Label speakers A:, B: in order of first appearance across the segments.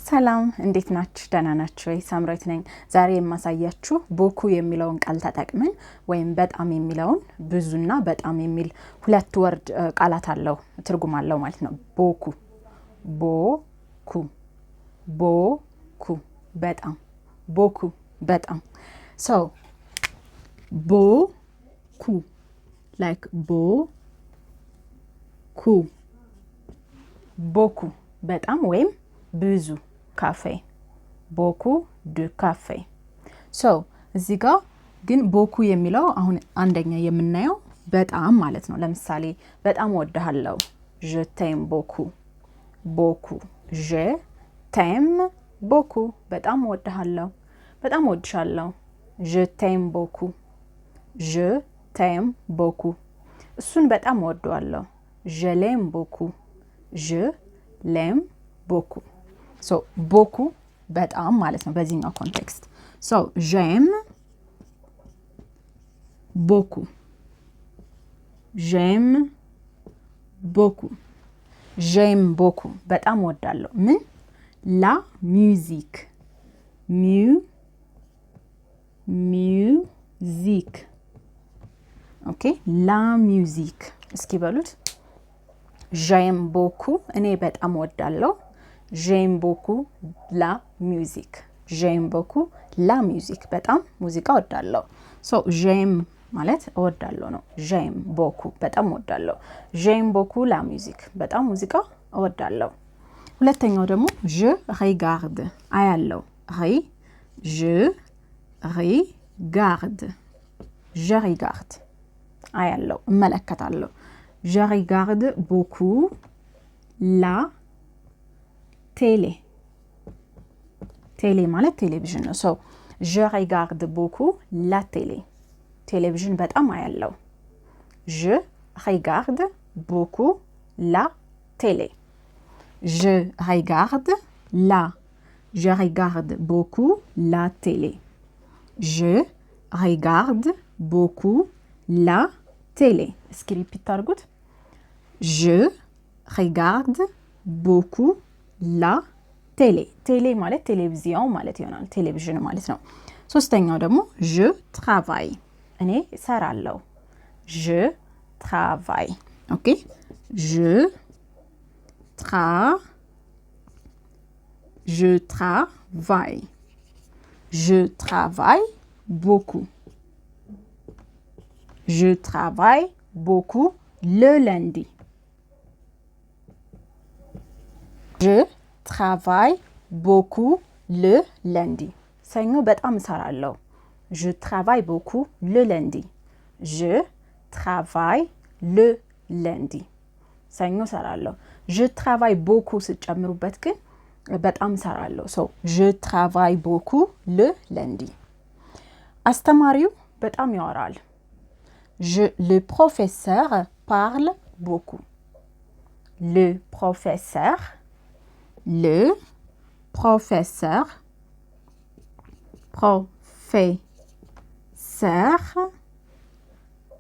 A: ሰላም እንዴት ናችሁ? ደህና ናችሁ ወይ? ሳምራዊት ነኝ። ዛሬ የማሳያችሁ ቦኩ የሚለውን ቃል ተጠቅመን ወይም በጣም የሚለውን ብዙና በጣም የሚል ሁለት ወርድ ቃላት አለው ትርጉም አለው ማለት ነው። ቦኩ ቦኩ ቦኩ በጣም ቦኩ በጣም so ቦኩ like ቦኩ ቦኩ በጣም ወይም ብዙ ካፌ ቦኩ ዱ ካፌ so እዚህ ጋር ግን ቦኩ የሚለው አሁን አንደኛ የምናየው በጣም ማለት ነው። ለምሳሌ በጣም ወድሃለሁ je t'aime beaucoup beaucoup je t'aime beaucoup በጣም ወድሃለሁ በጣም ወድሻለሁ je t'aime beaucoup je t'aime beaucoup እሱን በጣም ወደዋለሁ je l'aime beaucoup je l'aime beaucoup so beaucoup በጣም ማለት ነው በዚህኛው ኮንቴክስት so j'aime beaucoup j'aime beaucoup j'aime beaucoup በጣም ወዳለሁ ምን la musique musique okay la musique እስኪ በሉት j'aime beaucoup እኔ በጣም ወዳለሁ j'aime beaucoup la musique j'aime beaucoup la musique በጣም ሙዚቃ ወዳለሁ so j'aime ማለት ወዳለሁ ነው j'aime beaucoup በጣም ወዳለሁ j'aime beaucoup la musique በጣም ሙዚቃ ወዳለሁ ሁለተኛው ደግሞ je regarde አያለው je regarde አያለው እመለከታለሁ je regarde beaucoup la télé ማለት ቴሌቪዥን ነው so je regarde beaucoup la ቴሌቪዥን በጣም አያለው je regarde beaucoup la télé je regarde beaucoup la télé je regarde beaucoup la télé እስኪ ሪፒት አድርጉት je regarde beaucoup la télé ማለት ቴሌቪዥን ማለት ይሆናል ቴሌቪዥን ማለት ነው ሶስተኛው ደግሞ je travaille እኔ እሰራለሁ je travaille ኦኬ je travaille beaucoup je travaille beaucoup le lundi je travaille beaucoup le lundi ሰኞ በጣም እሰራለሁ je travaille beaucoup le lundi je travaille le lundi ሰኞ እሰራለሁ je travaille beaucoup ስጨምሩበት ግን በጣም እሰራለሁ so je travaille beaucoup le lundi አስተማሪው በጣም ያወራል le professeur parle beaucoup le professeur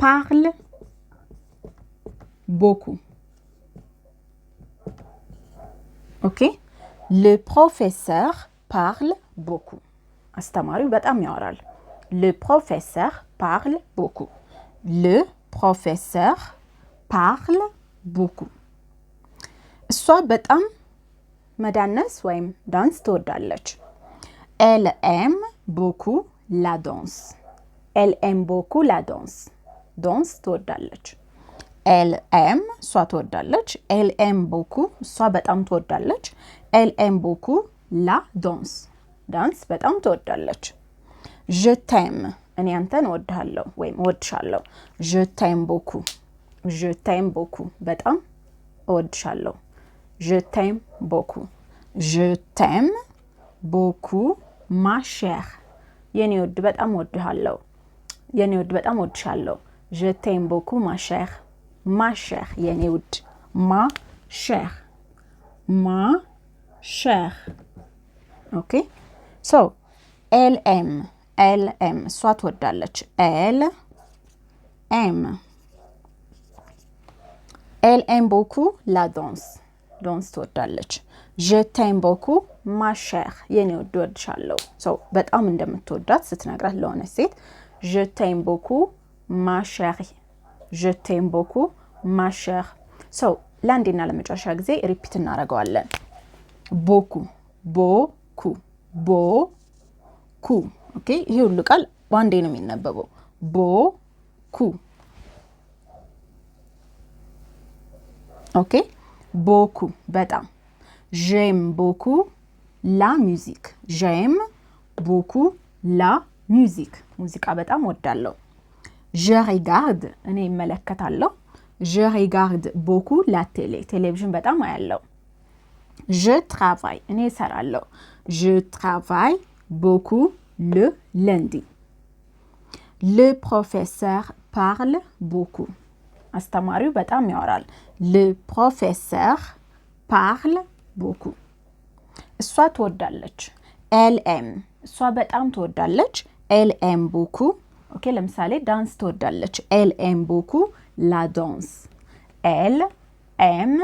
A: parle beaucoup OK le professeur parle beaucoup አስተማሪው በጣም ያወራል le professeur parle beaucoup le professeur parle beaucoup እሷ በጣም መዳነስ ወይም ዳንስ ትወዳለች elle aime beaucoup la danse danse ትወዳለች elle aime እሷ ትወዳለች elle aime beaucoup እሷ በጣም ትወዳለች elle aime beaucoup la danse ዳንስ በጣም ትወዳለች je t'aime እኔ አንተን እወድሃለሁ ወይም እወድሻለሁ je t'aime beaucoup በጣም እወድሻለሁ je t'aime beaucoup ma chère የኔ ወድ በጣም እወድሃለሁ የኔ ወድ በጣም እወድሻለሁ je t'aime beaucoup ma chère የኔ ወድ ma chère okay so elle aime እሷ ትወዳለች elle aime beaucoup la danse ዳንስ ትወዳለች። je t'aime beaucoup ma chère የኔ ውድ እወድሻለሁ። ሶ በጣም እንደምትወዳት ስትነግራት ለሆነ ሴት je t'aime beaucoup ma chère je t'aime beaucoup ma chère ሶ ለአንዴና ለመጨረሻ ጊዜ ሪፒት እናደርገዋለን። ቦኩ ቦኩ ቦኩ ኦኬ ይሄ ሁሉ ቃል በአንዴ ነው የሚነበበው። ቦኩ ኦኬ ቦኩ በጣም j'aime beaucoup la musique j'aime beaucoup la musique ሙዚቃ በጣም ወዳለሁ። je regarde እኔ እመለከታለሁ je regarde beaucoup la télé ቴሌቪዥን በጣም አያለሁ። je travaille እኔ እሰራለሁ je travaille beaucoup le lundi le professeur parle beaucoup አስተማሪው በጣም ያወራል le professeur parle beaucoup እሷ ትወዳለች elle aime እሷ በጣም ትወዳለች elle aime beaucoup ኦኬ ለምሳሌ ዳንስ ትወዳለች elle aime beaucoup la danse elle aime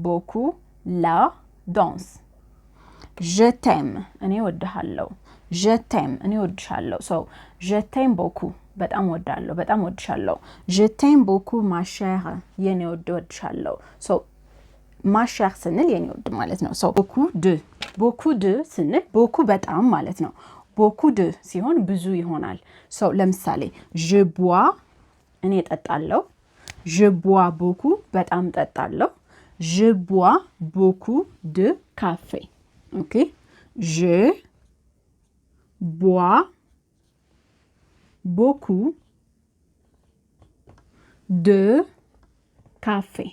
A: beaucoup la danse je t'aime እኔ እወድሃለሁ je t'aime እኔ እወድሻለሁ ሶ je t'aime beaucoup በጣም እወዳለሁ በጣም እወድሻለሁ je t'aime beaucoup ma chère የኔ ውድ እወድሻለሁ ሶ ma chère ስንል የኔ ውድ ማለት ነው ሶ beaucoup de ስንል beaucoup በጣም ማለት ነው beaucoup de ሲሆን ብዙ ይሆናል ሶ ለምሳሌ je bois እኔ እጠጣለሁ je bois beaucoup በጣም እጠጣለሁ je bois beaucoup de café ኦኬ je bois beaucoup de café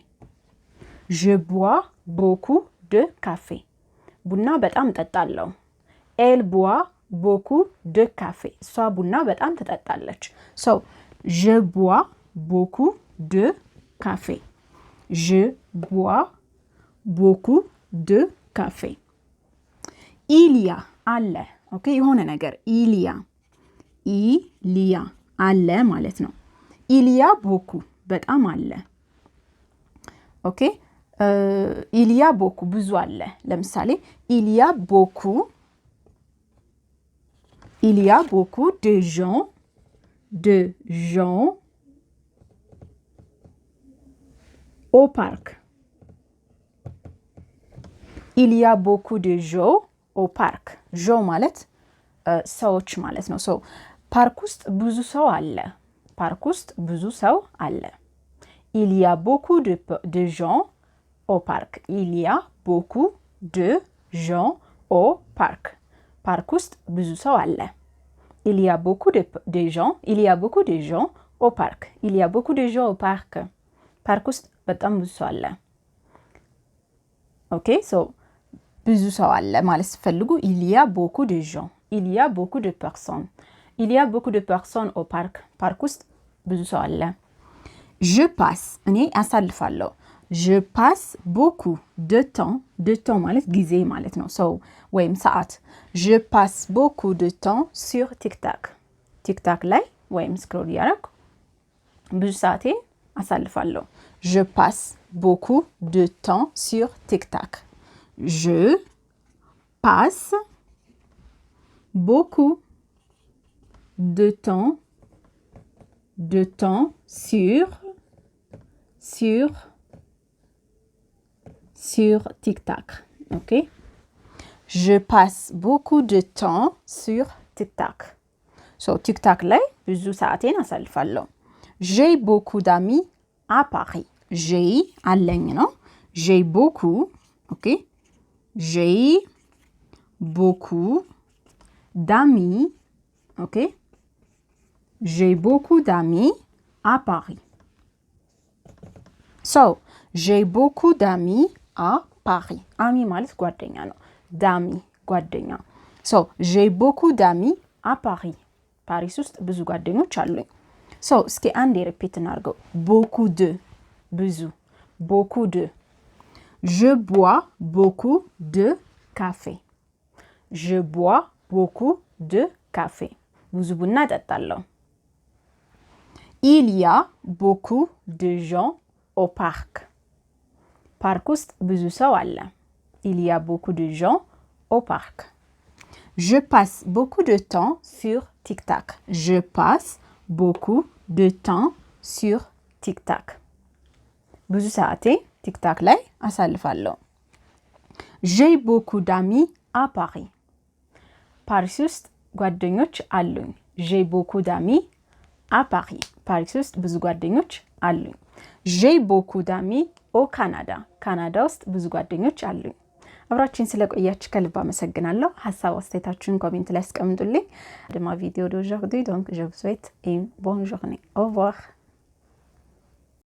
A: je bois beaucoup de café ቡና በጣም እጠጣለሁ elle boit beaucoup de café እሷ ቡና በጣም ትጠጣለች so je bois beaucoup de café je bois beaucoup de café il y a አለ ኦኬ የሆነ ነገር il y a አለ ማለት ነው il y a beaucoup በጣም አለ ኦኬ il y a beaucoup ብዙ አለ ለምሳሌ il y a beaucoup de gens au parc il y a beaucoup de gens au parc gens ማለት ሰዎች ማለት ነው ሶ ፓርክ ውስጥ ብዙ ሰው አለ ፓርክ ውስጥ ብዙ ሰው አለ il y a beaucoup de gens au parc il y a beaucoup de gens au parc ፓርክ ውስጥ ብዙ ሰው አለ il y a beaucoup de gens il y a beaucoup de gens au parc il y a beaucoup de gens au parc ፓርክ ውስጥ በጣም ብዙ ሰው አለ ኦኬ ሶ ብዙ ሰው አለ ማለት ፈልጉ il y a beaucoup de gens il y a beaucoup de personnes il y a beaucoup de personnes au parc ፓርክ ውስጥ ብዙ ሰው አለ je passe እኔ አሳልፋለሁ je passe beaucoup de temps ማለት ጊዜ ማለት ነው so ወይም ሰዓት je passe beaucoup de temps sur TikTok ላይ ወይም ስክሮል ያደረኩ ብዙ ሰዓቴን አሳልፋለሁ je passe beaucoup de temps sur TikTok je passe beaucoup de temps sur TikTok OK je passe beaucoup de temps sur TikTok so TikTok ላይ ብዙ ሰዓቴን አሳልፋለሁ j'ai beaucoup d'amis à Paris j'ai አለኝ ነው j'ai beaucoup OK j'ai beaucoup d'amis OK j'ai beaucoup d'amis à Paris so j'ai beaucoup d'amis à Paris ami ማለት ጓደኛ ነው ዳሚ ጓደኛ so j'ai beaucoup d'amis à Paris ፓሪስ ውስጥ ብዙ ጓደኞች አሉኝ so እስኪ አንዴ ሪፒት እናድርገው beaucoup de ብዙ beaucoup de je bois beaucoup de café je bois beaucoup de café ብዙ ቡና እጠጣለሁ il y a beaucoup de gens au parc ፓርክ ውስጥ ብዙ ሰው አለ። Il y a beaucoup de gens au parc. Je passe beaucoup de temps sur TikTok. Je passe beaucoup de temps sur TikTok. ብዙ ሰዓቴ ቲክታክ ላይ አሳልፋለሁ። J'ai beaucoup d'amis à Paris. ፓሪስ ውስጥ ጓደኞች አሉኝ። J'ai beaucoup d'amis à Paris. ፓሪስ ውስጥ ብዙ ጓደኞች አሉኝ። J'ai beaucoup d'amis au Canada. ካናዳ ውስጥ ብዙ ጓደኞች አሉኝ። አብራችን ስለቆያችሁ ከልብ አመሰግናለሁ። ሐሳብ አስተያየታችሁን ኮሜንት ላይ አስቀምጡልኝ። ደማ ቪዲዮ d'aujourd'hui donc je vous souhaite une bonne journée. Au revoir.